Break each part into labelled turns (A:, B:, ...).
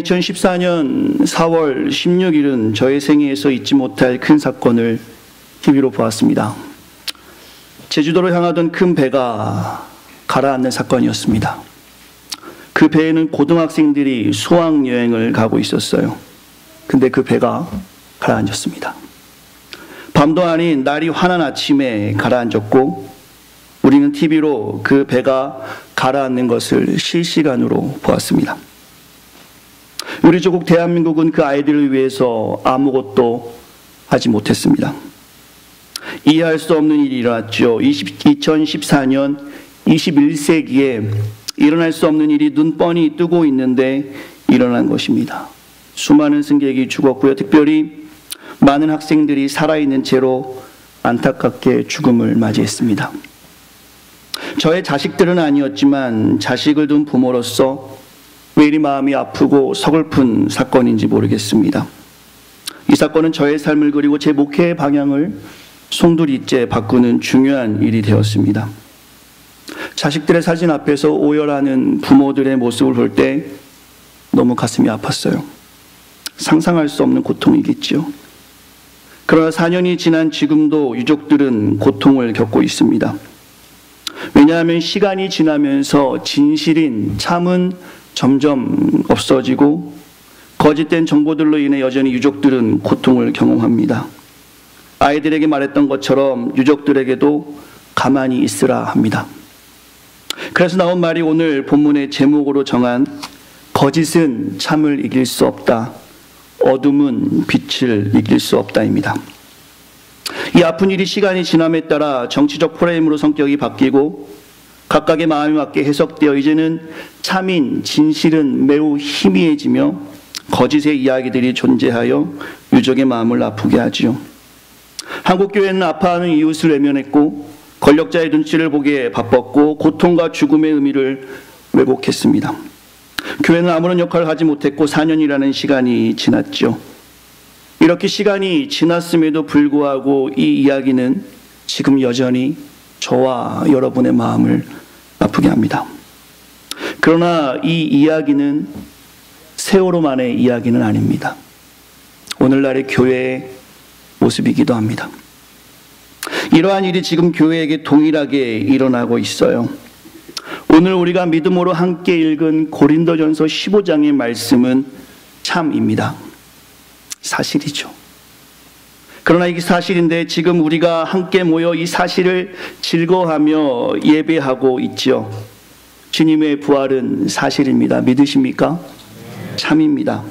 A: 2014년 4월 16일은 저의 생애에서 잊지 못할 큰 사건을 TV로 보았습니다. 제주도로 향하던 큰 배가 가라앉는 사건이었습니다. 그 배에는 고등학생들이 수학여행을 가고 있었어요. 근데 그 배가 가라앉았습니다. 밤도 아닌 날이 환한 아침에 가라앉았고 우리는 TV로 그 배가 가라앉는 것을 실시간으로 보았습니다. 우리 조국 대한민국은 그 아이들을 위해서 아무것도 하지 못했습니다. 이해할 수 없는 일이 일어났죠. 2014년 21세기에 일어날 수 없는 일이 눈뻔히 뜨고 있는데 일어난 것입니다. 수많은 승객이 죽었고요. 특별히 많은 학생들이 살아있는 채로 안타깝게 죽음을 맞이했습니다. 저의 자식들은 아니었지만 자식을 둔 부모로서 왜 이리 마음이 아프고 서글픈 사건인지 모르겠습니다. 이 사건은 저의 삶을 그리고 제 목회의 방향을 송두리째 바꾸는 중요한 일이 되었습니다. 자식들의 사진 앞에서 오열하는 부모들의 모습을 볼 때 너무 가슴이 아팠어요. 상상할 수 없는 고통이겠죠. 그러나 4년이 지난 지금도 유족들은 고통을 겪고 있습니다. 왜냐하면 시간이 지나면서 진실인 참은 점점 없어지고 거짓된 정보들로 인해 여전히 유족들은 고통을 경험합니다. 아이들에게 말했던 것처럼 유족들에게도 가만히 있으라 합니다. 그래서 나온 말이 오늘 본문의 제목으로 정한 거짓은 참을 이길 수 없다. 어둠은 빛을 이길 수 없다입니다. 이 아픈 일이 시간이 지남에 따라 정치적 프레임으로 성격이 바뀌고 각각의 마음에 맞게 해석되어 이제는 참인 진실은 매우 희미해지며 거짓의 이야기들이 존재하여 유족의 마음을 아프게 하지요. 한국교회는 아파하는 이웃을 외면했고 권력자의 눈치를 보기에 바빴고 고통과 죽음의 의미를 왜곡했습니다. 교회는 아무런 역할을 하지 못했고 4년이라는 시간이 지났죠. 이렇게 시간이 지났음에도 불구하고 이 이야기는 지금 여전히 저와 여러분의 마음을 아프게 합니다. 그러나 이 이야기는 세월호만의 이야기는 아닙니다. 오늘날의 교회의 모습이기도 합니다. 이러한 일이 지금 교회에게 동일하게 일어나고 있어요. 오늘 우리가 믿음으로 함께 읽은 고린도전서 15장의 말씀은 참입니다. 사실이죠. 그러나 이게 사실인데 지금 우리가 함께 모여 이 사실을 즐거워하며 예배하고 있죠. 주님의 부활은 사실입니다. 믿으십니까? 참입니다.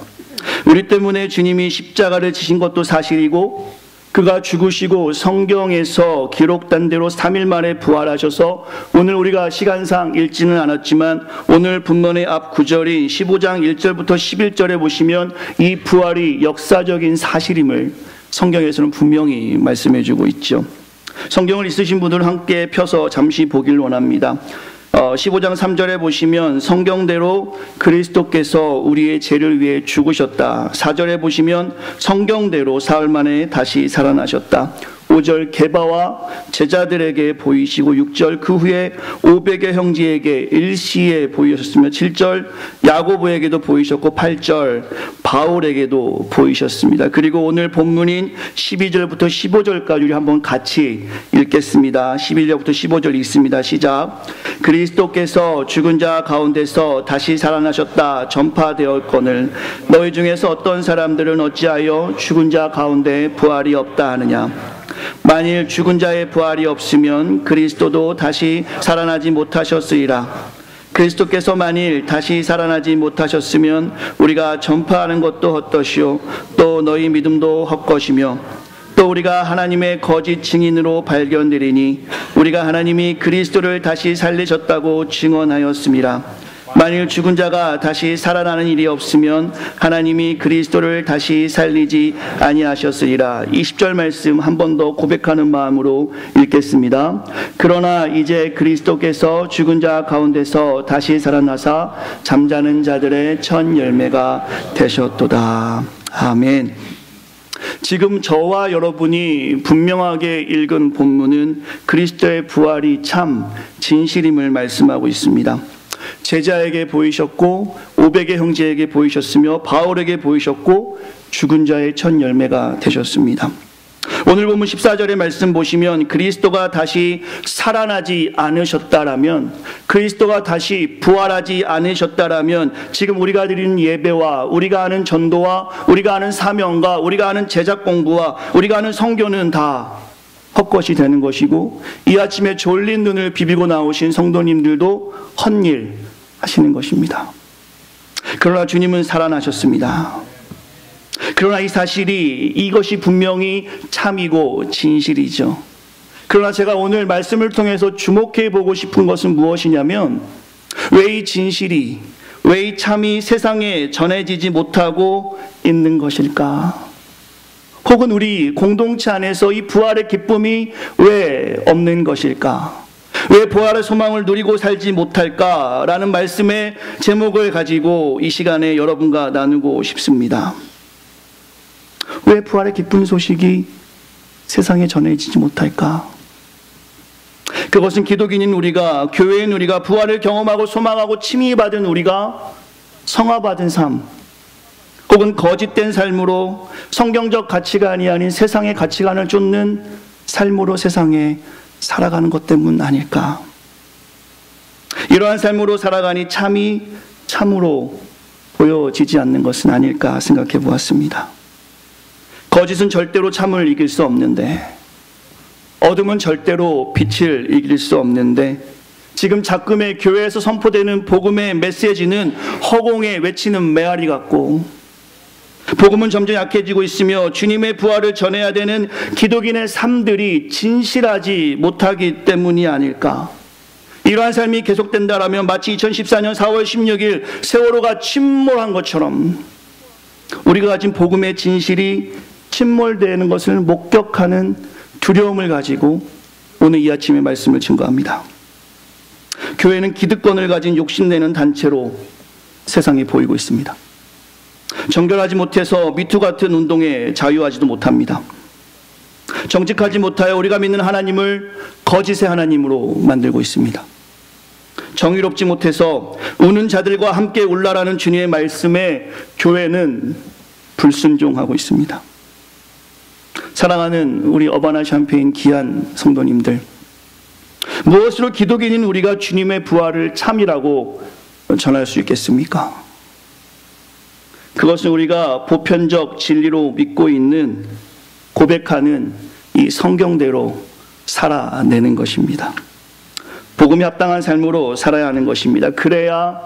A: 우리 때문에 주님이 십자가를 지신 것도 사실이고 그가 죽으시고 성경에서 기록된 대로 3일 만에 부활하셔서 오늘 우리가 시간상 읽지는 않았지만 오늘 본문의 앞 구절인 15장 1절부터 11절에 보시면 이 부활이 역사적인 사실임을 성경에서는 분명히 말씀해주고 있죠. 성경을 있으신 분들 함께 펴서 잠시 보길 원합니다. 15장 3절에 보시면 성경대로 그리스도께서 우리의 죄를 위해 죽으셨다. 4절에 보시면 성경대로 사흘 만에 다시 살아나셨다. 5절 게바와 제자들에게 보이시고 6절 그 후에 500여 형제에게 일시에 보이셨으며 7절 야고보에게도 보이셨고 8절 바울에게도 보이셨습니다. 그리고 오늘 본문인 12절부터 15절까지 우리 한번 같이 읽겠습니다. 11절부터 15절 읽습니다. 시작. 그리스도께서 죽은 자 가운데서 다시 살아나셨다 전파되었거늘 너희 중에서 어떤 사람들은 어찌하여 죽은 자 가운데 부활이 없다 하느냐. 만일 죽은 자의 부활이 없으면 그리스도도 다시 살아나지 못하셨으리라. 그리스도께서 만일 다시 살아나지 못하셨으면 우리가 전파하는 것도 헛것이요 또 너희 믿음도 헛것이며 또 우리가 하나님의 거짓 증인으로 발견되리니 우리가 하나님이 그리스도를 다시 살리셨다고 증언하였음이라. 만일 죽은 자가 다시 살아나는 일이 없으면 하나님이 그리스도를 다시 살리지 아니하셨으리라. 20절 말씀 한 번 더 고백하는 마음으로 읽겠습니다. 그러나 이제 그리스도께서 죽은 자 가운데서 다시 살아나사 잠자는 자들의 첫 열매가 되셨도다. 아멘. 지금 저와 여러분이 분명하게 읽은 본문은 그리스도의 부활이 참 진실임을 말씀하고 있습니다. 제자에게 보이셨고 500의 형제에게 보이셨으며 바울에게 보이셨고 죽은 자의 첫 열매가 되셨습니다. 오늘 본문 14절의 말씀 보시면 그리스도가 다시 살아나지 않으셨다라면, 그리스도가 다시 부활하지 않으셨다라면 지금 우리가 드리는 예배와 우리가 하는 전도와 우리가 하는 사명과 우리가 하는 제작 공부와 우리가 하는 선교는 다 헛것이 되는 것이고, 이 아침에 졸린 눈을 비비고 나오신 성도님들도 헛일 하시는 것입니다. 그러나 주님은 살아나셨습니다. 그러나 이 사실이, 이것이 분명히 참이고 진실이죠. 그러나 제가 오늘 말씀을 통해서 주목해 보고 싶은 것은 무엇이냐면, 왜 이 진실이, 왜 이 참이 세상에 전해지지 못하고 있는 것일까? 혹은 우리 공동체 안에서 이 부활의 기쁨이 왜 없는 것일까? 왜 부활의 소망을 누리고 살지 못할까라는 말씀의 제목을 가지고 이 시간에 여러분과 나누고 싶습니다. 왜 부활의 기쁜 소식이 세상에 전해지지 못할까? 그것은 기독인인 우리가, 교회인 우리가, 부활을 경험하고 소망하고 칭의받은 우리가 성화받은 삶, 혹은 거짓된 삶으로 성경적 가치관이 아닌 세상의 가치관을 쫓는 삶으로 세상에 살아가는 것 때문 아닐까? 이러한 삶으로 살아가니 참이 참으로 보여지지 않는 것은 아닐까 생각해 보았습니다. 거짓은 절대로 참을 이길 수 없는데, 어둠은 절대로 빛을 이길 수 없는데, 지금 작금의 교회에서 선포되는 복음의 메시지는 허공에 외치는 메아리 같고, 복음은 점점 약해지고 있으며 주님의 부활을 전해야 되는 기독인의 삶들이 진실하지 못하기 때문이 아닐까. 이러한 삶이 계속된다라면 마치 2014년 4월 16일 세월호가 침몰한 것처럼 우리가 가진 복음의 진실이 침몰되는 것을 목격하는 두려움을 가지고 오늘 이 아침의 말씀을 증거합니다. 교회는 기득권을 가진 욕심내는 단체로 세상에 보이고 있습니다. 정결하지 못해서 미투 같은 운동에 자유하지도 못합니다. 정직하지 못하여 우리가 믿는 하나님을 거짓의 하나님으로 만들고 있습니다. 정의롭지 못해서 우는 자들과 함께 울라라는 주님의 말씀에 교회는 불순종하고 있습니다. 사랑하는 우리 어바나 샴페인 귀한 성도님들, 무엇으로 기독인인 우리가 주님의 부활을 참이라고 전할 수 있겠습니까? 그것은 우리가 보편적 진리로 믿고 있는, 고백하는 이 성경대로 살아내는 것입니다. 복음에 합당한 삶으로 살아야 하는 것입니다. 그래야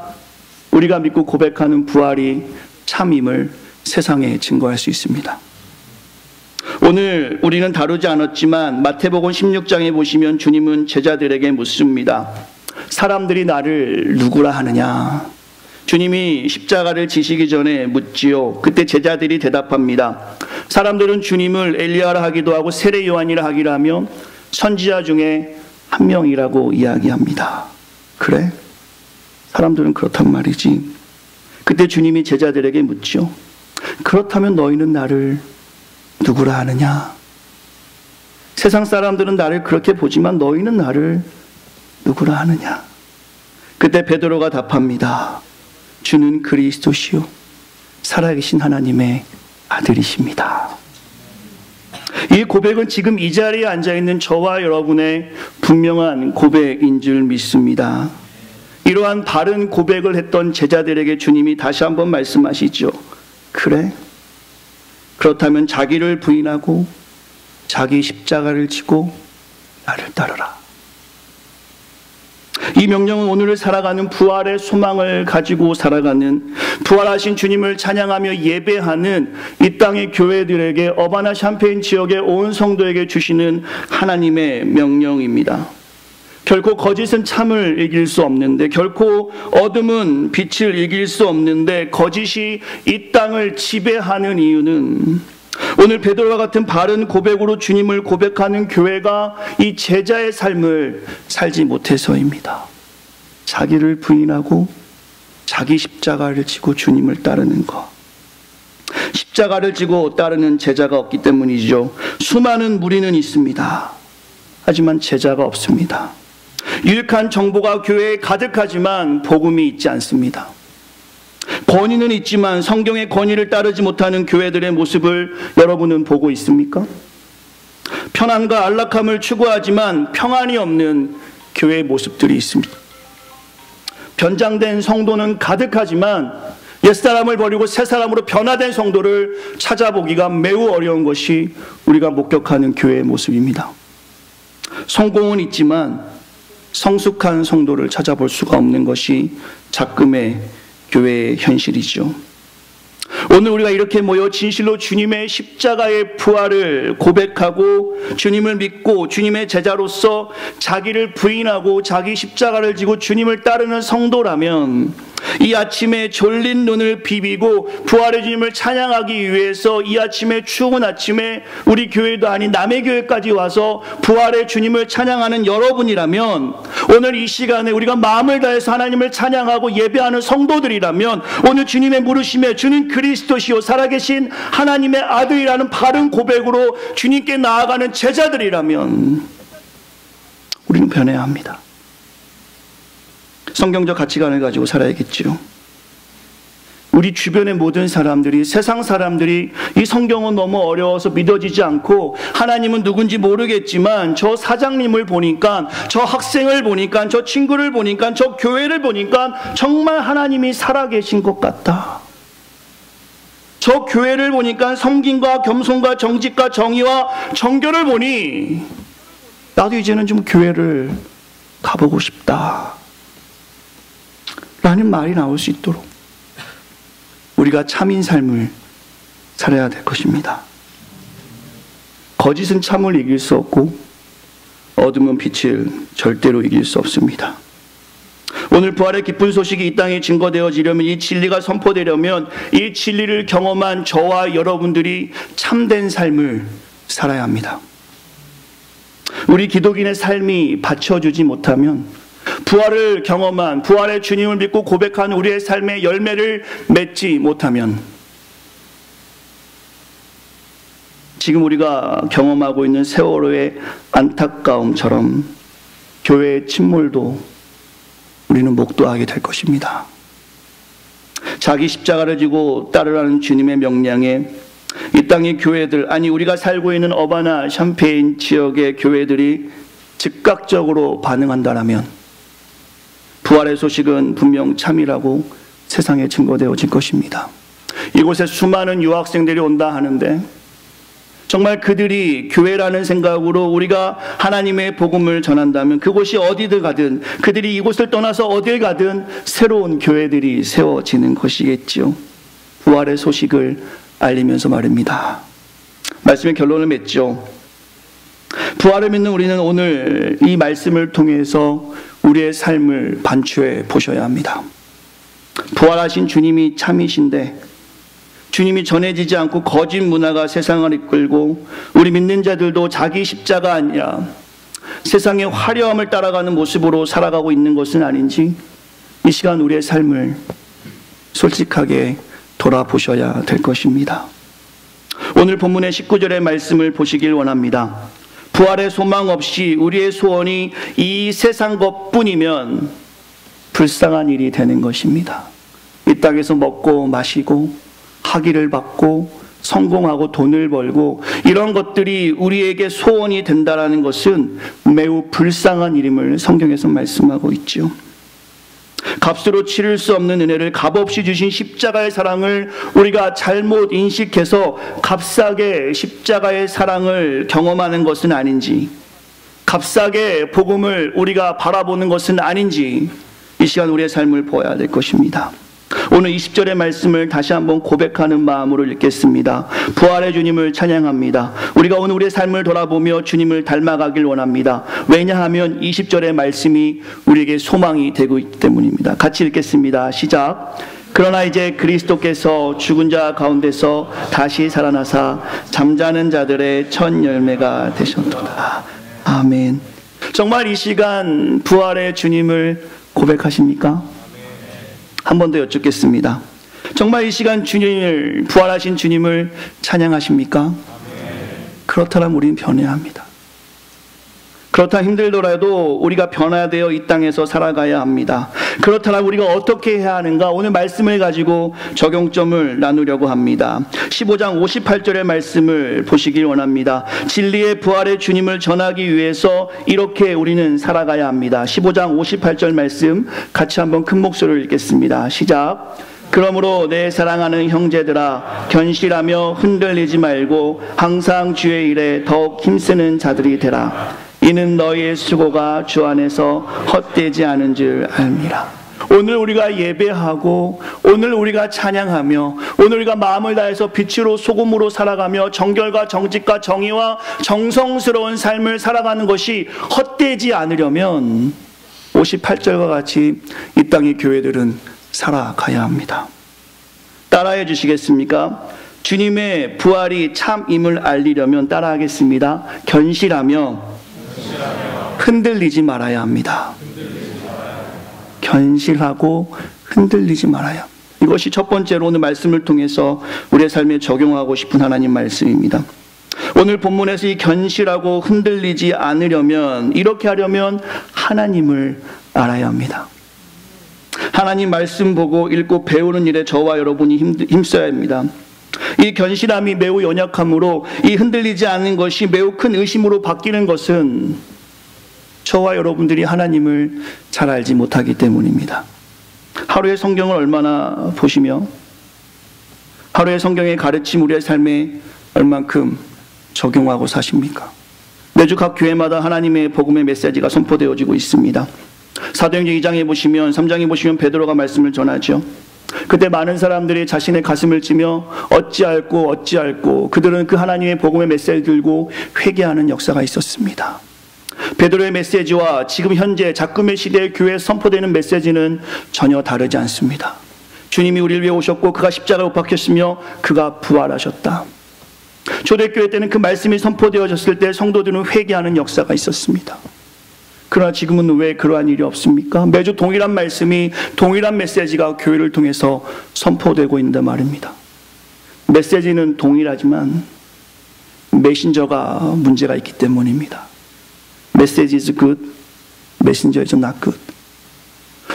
A: 우리가 믿고 고백하는 부활이 참임을 세상에 증거할 수 있습니다. 오늘 우리는 다루지 않았지만 마태복음 16장에 보시면 주님은 제자들에게 묻습니다. 사람들이 나를 누구라 하느냐? 주님이 십자가를 지시기 전에 묻지요. 그때 제자들이 대답합니다. 사람들은 주님을 엘리야라 하기도 하고 세례 요한이라 하기도 하며 선지자 중에 한 명이라고 이야기합니다. 그래? 사람들은 그렇단 말이지. 그때 주님이 제자들에게 묻죠. 그렇다면 너희는 나를 누구라 하느냐? 세상 사람들은 나를 그렇게 보지만 너희는 나를 누구라 하느냐? 그때 베드로가 답합니다. 주는 그리스도시요 살아계신 하나님의 아들이십니다. 이 고백은 지금 이 자리에 앉아있는 저와 여러분의 분명한 고백인 줄 믿습니다. 이러한 바른 고백을 했던 제자들에게 주님이 다시 한번 말씀하시죠. 그래? 그렇다면 자기를 부인하고 자기 십자가를 지고 나를 따르라. 이 명령은 오늘을 살아가는 부활의 소망을 가지고 살아가는, 부활하신 주님을 찬양하며 예배하는 이 땅의 교회들에게, 어바나 샴페인 지역의 온 성도에게 주시는 하나님의 명령입니다. 결코 거짓은 참을 이길 수 없는데, 결코 어둠은 빛을 이길 수 없는데, 거짓이 이 땅을 지배하는 이유는 오늘 베드로와 같은 바른 고백으로 주님을 고백하는 교회가 이 제자의 삶을 살지 못해서입니다. 자기를 부인하고 자기 십자가를 지고 주님을 따르는 것. 십자가를 지고 따르는 제자가 없기 때문이죠. 수많은 무리는 있습니다. 하지만 제자가 없습니다. 유익한 정보가 교회에 가득하지만 복음이 있지 않습니다. 권위는 있지만 성경의 권위를 따르지 못하는 교회들의 모습을 여러분은 보고 있습니까? 편안과 안락함을 추구하지만 평안이 없는 교회의 모습들이 있습니다. 변장된 성도는 가득하지만 옛사람을 버리고 새사람으로 변화된 성도를 찾아보기가 매우 어려운 것이 우리가 목격하는 교회의 모습입니다. 성공은 있지만 성숙한 성도를 찾아볼 수가 없는 것이 작금의 교회의 현실이죠. 오늘 우리가 이렇게 모여 진실로 주님의 십자가의 부활을 고백하고 주님을 믿고 주님의 제자로서 자기를 부인하고 자기 십자가를 지고 주님을 따르는 성도라면 이 아침에 졸린 눈을 비비고 부활의 주님을 찬양하기 위해서 이 아침에 추운 아침에 우리 교회도 아닌 남의 교회까지 와서 부활의 주님을 찬양하는 여러분이라면, 오늘 이 시간에 우리가 마음을 다해서 하나님을 찬양하고 예배하는 성도들이라면, 오늘 주님의 물으심에 주님 그리스도시요 살아계신 하나님의 아들이라는 바른 고백으로 주님께 나아가는 제자들이라면 우리는 변해야 합니다. 성경적 가치관을 가지고 살아야겠죠. 우리 주변의 모든 사람들이, 세상 사람들이 이 성경은 너무 어려워서 믿어지지 않고 하나님은 누군지 모르겠지만 저 사장님을 보니까, 저 학생을 보니까, 저 친구를 보니까, 저 교회를 보니까 정말 하나님이 살아계신 것 같다. 저 교회를 보니까 섬김과 겸손과 정직과 정의와 정결을 보니 나도 이제는 좀 교회를 가보고 싶다 라는 말이 나올 수 있도록 우리가 참인 삶을 살아야 될 것입니다. 거짓은 참을 이길 수 없고 어둠은 빛을 절대로 이길 수 없습니다. 오늘 부활의 기쁜 소식이 이 땅에 증거되어지려면, 이 진리가 선포되려면 이 진리를 경험한 저와 여러분들이 참된 삶을 살아야 합니다. 우리 기독인의 삶이 받쳐주지 못하면, 부활을 경험한, 부활의 주님을 믿고 고백하는 우리의 삶의 열매를 맺지 못하면 지금 우리가 경험하고 있는 세월호의 안타까움처럼 교회의 침몰도 우리는 목도하게 될 것입니다. 자기 십자가를 지고 따르라는 주님의 명령에 이 땅의 교회들, 아니 우리가 살고 있는 어바나 샴페인 지역의 교회들이 즉각적으로 반응한다라면 부활의 소식은 분명 참이라고 세상에 증거되어질 것입니다. 이곳에 수많은 유학생들이 온다 하는데 정말 그들이 교회라는 생각으로 우리가 하나님의 복음을 전한다면 그곳이 어디든 가든, 그들이 이곳을 떠나서 어딜 가든 새로운 교회들이 세워지는 것이겠죠. 부활의 소식을 알리면서 말입니다. 말씀의 결론을 맺죠. 부활을 믿는 우리는 오늘 이 말씀을 통해서 우리의 삶을 반추해 보셔야 합니다. 부활하신 주님이 참이신데 주님이 전해지지 않고 거짓 문화가 세상을 이끌고 우리 믿는 자들도 자기 십자가 아니라 세상의 화려함을 따라가는 모습으로 살아가고 있는 것은 아닌지 이 시간 우리의 삶을 솔직하게 돌아보셔야 될 것입니다. 오늘 본문의 19절의 말씀을 보시길 원합니다. 부활의 소망 없이 우리의 소원이 이 세상 것뿐이면 불쌍한 일이 되는 것입니다. 이 땅에서 먹고 마시고 학위를 받고 성공하고 돈을 벌고 이런 것들이 우리에게 소원이 된다라는 것은 매우 불쌍한 일임을 성경에서 말씀하고 있죠. 값으로 치를 수 없는 은혜를 값없이 주신 십자가의 사랑을 우리가 잘못 인식해서 값싸게 십자가의 사랑을 경험하는 것은 아닌지, 값싸게 복음을 우리가 바라보는 것은 아닌지 이 시간 우리의 삶을 보아야 될 것입니다. 오늘 20절의 말씀을 다시 한번 고백하는 마음으로 읽겠습니다. 부활의 주님을 찬양합니다. 우리가 오늘 우리의 삶을 돌아보며 주님을 닮아가길 원합니다. 왜냐하면 20절의 말씀이 우리에게 소망이 되고 있기 때문입니다. 같이 읽겠습니다. 시작. 그러나 이제 그리스도께서 죽은 자 가운데서 다시 살아나사 잠자는 자들의 첫 열매가 되셨도다. 아멘. 정말 이 시간 부활의 주님을 고백하십니까? 한 번 더 여쭙겠습니다. 정말 이 시간 주님을, 부활하신 주님을 찬양하십니까? 그렇다면 우리는 변해야 합니다. 그렇다 힘들더라도 우리가 변화되어 이 땅에서 살아가야 합니다. 그렇다면 우리가 어떻게 해야 하는가? 오늘 말씀을 가지고 적용점을 나누려고 합니다. 15장 58절의 말씀을 보시길 원합니다. 진리의 부활의 주님을 전하기 위해서 이렇게 우리는 살아가야 합니다. 15장 58절 말씀 같이 한번 큰 목소리로 읽겠습니다. 시작. 그러므로 내 사랑하는 형제들아, 견실하며 흔들리지 말고 항상 주의 일에 더욱 힘쓰는 자들이 되라. 이는 너희의 수고가 주 안에서 헛되지 않은 줄 알미라. 오늘 우리가 예배하고, 오늘 우리가 찬양하며, 오늘 우리가 마음을 다해서 빛으로 소금으로 살아가며 정결과 정직과 정의와 정성스러운 삶을 살아가는 것이 헛되지 않으려면 58절과 같이 이 땅의 교회들은 살아가야 합니다. 따라해 주시겠습니까? 주님의 부활이 참임을 알리려면 따라하겠습니다. 견실하며 흔들리지 말아야 합니다. 견실하고 흔들리지 말아야. 이것이 첫 번째로 오늘 말씀을 통해서 우리의 삶에 적용하고 싶은 하나님 말씀입니다. 오늘 본문에서 이 견실하고 흔들리지 않으려면, 이렇게 하려면 하나님을 알아야 합니다. 하나님 말씀 보고 읽고 배우는 일에 저와 여러분이 힘써야 합니다. 이 견실함이 매우 연약함으로 이 흔들리지 않는 것이 매우 큰 의심으로 바뀌는 것은 저와 여러분들이 하나님을 잘 알지 못하기 때문입니다. 하루에 성경을 얼마나 보시며 하루에 성경의 가르침 우리의 삶에 얼만큼 적용하고 사십니까? 매주 각 교회마다 하나님의 복음의 메시지가 선포되어지고 있습니다. 사도행전 2장에 보시면, 3장에 보시면 베드로가 말씀을 전하죠. 그때 많은 사람들이 자신의 가슴을 찌며 어찌할꼬 그들은 그 하나님의 복음의 메시지를 들고 회개하는 역사가 있었습니다. 베드로의 메시지와 지금 현재 작금의 시대의 교회에 선포되는 메시지는 전혀 다르지 않습니다. 주님이 우리를 위해 오셨고 그가 십자가에 못 박혔으며 그가 부활하셨다. 초대교회 때는 그 말씀이 선포되어졌을 때 성도들은 회개하는 역사가 있었습니다. 그러나 지금은 왜 그러한 일이 없습니까? 매주 동일한 말씀이, 동일한 메시지가 교회를 통해서 선포되고 있는데 말입니다. 메시지는 동일하지만 메신저가 문제가 있기 때문입니다. Message is good, messenger is not good.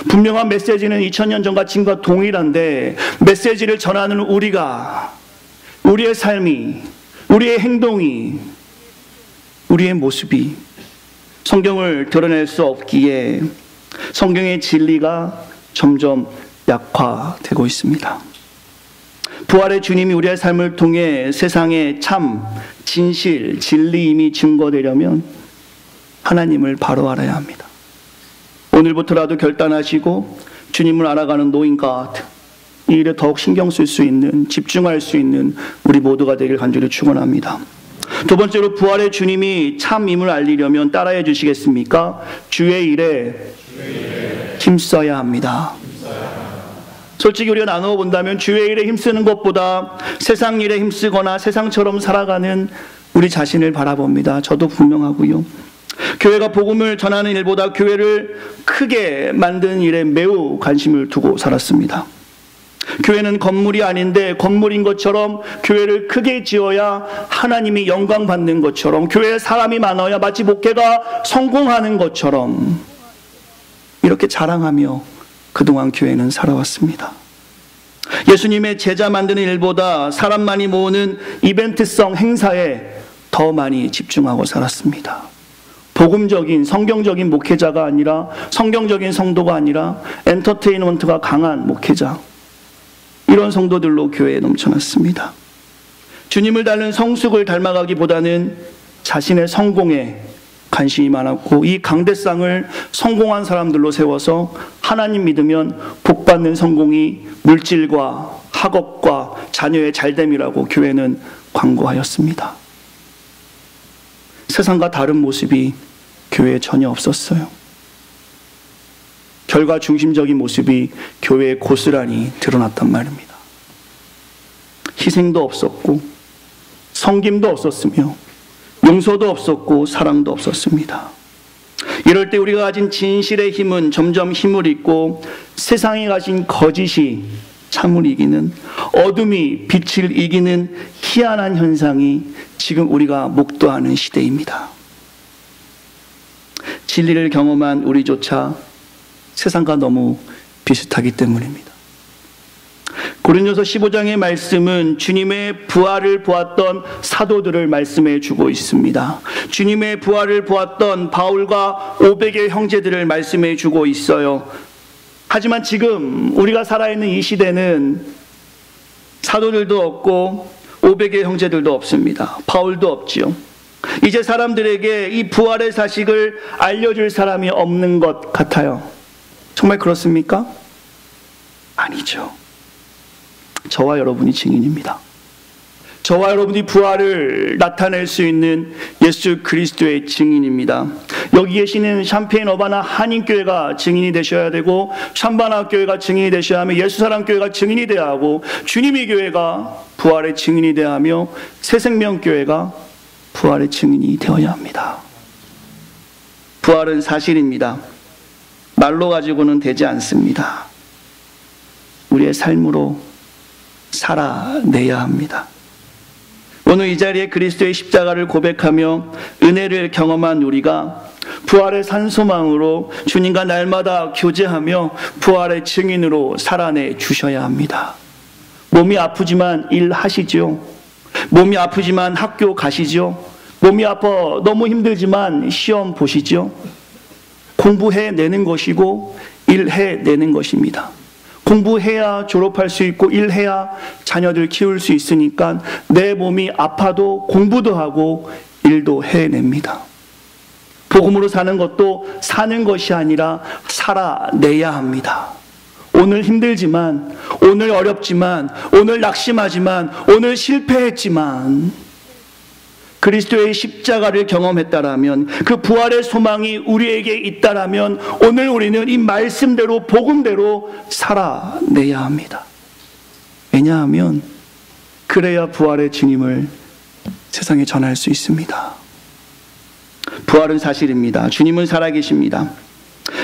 A: 분명한 메시지는 2000년 전과 지금과 동일한데 메시지를 전하는 우리가, 우리의 삶이, 우리의 행동이, 우리의 모습이 성경을 드러낼 수 없기에 성경의 진리가 점점 약화되고 있습니다. 부활의 주님이 우리의 삶을 통해 세상에 참, 진실, 진리임이 증거되려면 하나님을 바로 알아야 합니다. 오늘부터라도 결단하시고 주님을 알아가는 knowing God, 이 일에 더욱 신경 쓸 수 있는, 집중할 수 있는 우리 모두가 되길 간절히 축원합니다. 두 번째로 부활의 주님이 참임을 알리려면 따라해 주시겠습니까? 주의 일에 힘써야 합니다. 솔직히 우리가 나누어 본다면 주의 일에 힘쓰는 것보다 세상 일에 힘쓰거나 세상처럼 살아가는 우리 자신을 바라봅니다. 저도 분명하고요. 교회가 복음을 전하는 일보다 교회를 크게 만드는 일에 매우 관심을 두고 살았습니다. 교회는 건물이 아닌데 건물인 것처럼 교회를 크게 지어야 하나님이 영광 받는 것처럼, 교회에 사람이 많아야 마치 목회가 성공하는 것처럼 이렇게 자랑하며 그동안 교회는 살아왔습니다. 예수님의 제자 만드는 일보다 사람 많이 모으는 이벤트성 행사에 더 많이 집중하고 살았습니다. 복음적인, 성경적인 목회자가 아니라, 성경적인 성도가 아니라 엔터테인먼트가 강한 목회자, 이런 성도들로 교회에 넘쳐났습니다. 주님을 닮은 성숙을 닮아가기보다는 자신의 성공에 관심이 많았고, 이 강대상을 성공한 사람들로 세워서 하나님 믿으면 복받는 성공이 물질과 학업과 자녀의 잘됨이라고 교회는 광고하였습니다. 세상과 다른 모습이 교회에 전혀 없었어요. 결과 중심적인 모습이 교회에 고스란히 드러났단 말입니다. 희생도 없었고 섬김도 없었으며 용서도 없었고 사랑도 없었습니다. 이럴 때 우리가 가진 진실의 힘은 점점 힘을 잃고 세상에 가진 거짓이 참을 이기는, 어둠이 빛을 이기는 희한한 현상이 지금 우리가 목도하는 시대입니다. 진리를 경험한 우리조차 세상과 너무 비슷하기 때문입니다. 고린도서 15장의 말씀은 주님의 부활을 보았던 사도들을 말씀해 주고 있습니다. 주님의 부활을 보았던 바울과 500의 형제들을 말씀해 주고 있어요. 하지만 지금 우리가 살아있는 이 시대는 사도들도 없고 500의 형제들도 없습니다. 바울도 없지요. 이제 사람들에게 이 부활의 사실을 알려줄 사람이 없는 것 같아요. 정말 그렇습니까? 아니죠. 저와 여러분이 증인입니다. 저와 여러분이 부활을 나타낼 수 있는 예수 그리스도의 증인입니다. 여기 계시는 샴페인 어바나 한인교회가 증인이 되셔야 되고, 참바나 교회가 증인이 되셔야 하며, 예수사랑교회가 증인이 되어야 하고, 주님의 교회가 부활의 증인이 되어야 하며, 새생명교회가 부활의 증인이 되어야 합니다. 부활은 사실입니다. 말로 가지고는 되지 않습니다. 우리의 삶으로 살아내야 합니다. 오늘 이 자리에 그리스도의 십자가를 고백하며 은혜를 경험한 우리가 부활의 산소망으로 주님과 날마다 교제하며 부활의 증인으로 살아내 주셔야 합니다. 몸이 아프지만 일하시죠. 몸이 아프지만 학교 가시죠. 몸이 아파 너무 힘들지만 시험 보시죠. 공부해내는 것이고 일해내는 것입니다. 공부해야 졸업할 수 있고 일해야 자녀들 키울 수 있으니까 내 몸이 아파도 공부도 하고 일도 해냅니다. 복음으로 사는 것도 사는 것이 아니라 살아내야 합니다. 오늘 힘들지만, 오늘 어렵지만, 오늘 낙심하지만, 오늘 실패했지만 그리스도의 십자가를 경험했다라면, 그 부활의 소망이 우리에게 있다라면 오늘 우리는 이 말씀대로 복음대로 살아내야 합니다. 왜냐하면 그래야 부활의 주님을 세상에 전할 수 있습니다. 부활은 사실입니다. 주님은 살아계십니다.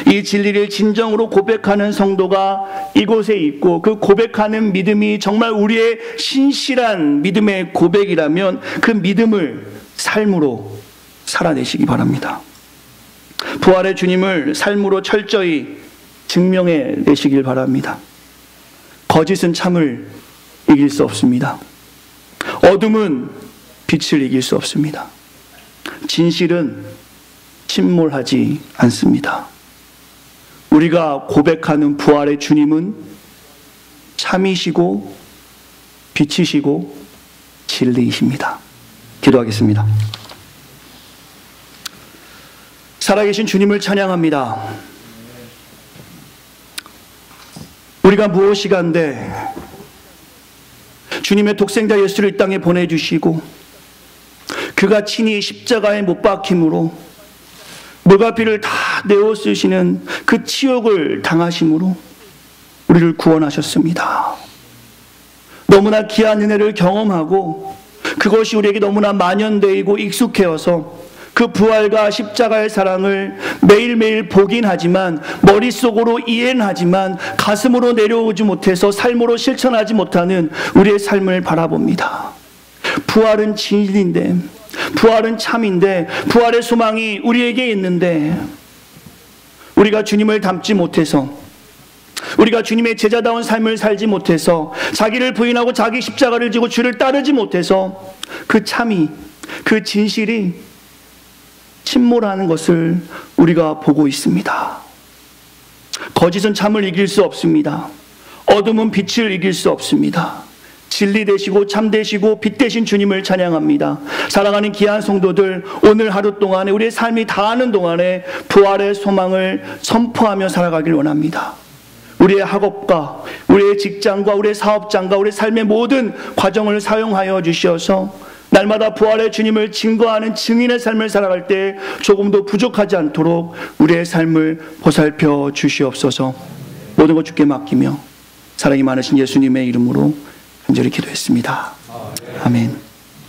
A: 이 진리를 진정으로 고백하는 성도가 이곳에 있고, 그 고백하는 믿음이 정말 우리의 신실한 믿음의 고백이라면 그 믿음을 삶으로 살아내시기 바랍니다. 부활의 주님을 삶으로 철저히 증명해 내시길 바랍니다. 거짓은 참을 이길 수 없습니다. 어둠은 빛을 이길 수 없습니다. 진실은 침몰하지 않습니다. 우리가 고백하는 부활의 주님은 참이시고 빛이시고 진리이십니다. 기도하겠습니다. 살아계신 주님을 찬양합니다. 우리가 무엇이간데 주님의 독생자 예수를 이 땅에 보내주시고, 그가 친히 십자가에 못 박힘으로 물과 피를 다 내어 쓰시는 그 치욕을 당하심으로 우리를 구원하셨습니다. 너무나 귀한 은혜를 경험하고 그것이 우리에게 너무나 만연되고 익숙해어서 그 부활과 십자가의 사랑을 매일매일 보긴 하지만, 머릿속으로 이해는 하지만 가슴으로 내려오지 못해서 삶으로 실천하지 못하는 우리의 삶을 바라봅니다. 부활은 진리인데, 부활은 참인데, 부활의 소망이 우리에게 있는데 우리가 주님을 닮지 못해서, 우리가 주님의 제자다운 삶을 살지 못해서, 자기를 부인하고 자기 십자가를 지고 주를 따르지 못해서 그 참이, 그 진실이 침몰하는 것을 우리가 보고 있습니다. 거짓은 참을 이길 수 없습니다. 어둠은 빛을 이길 수 없습니다. 진리 되시고 참 되시고 빛 되신 주님을 찬양합니다. 사랑하는 귀한 성도들, 오늘 하루 동안에 우리의 삶이 다하는 동안에 부활의 소망을 선포하며 살아가길 원합니다. 우리의 학업과 우리의 직장과 우리의 사업장과 우리의 삶의 모든 과정을 사용하여 주셔서 날마다 부활의 주님을 증거하는 증인의 삶을 살아갈 때 조금도 부족하지 않도록 우리의 삶을 보살펴 주시옵소서. 모든 것 주께 맡기며 사랑이 많으신 예수님의 이름으로 간절히 기도했습니다. 아멘.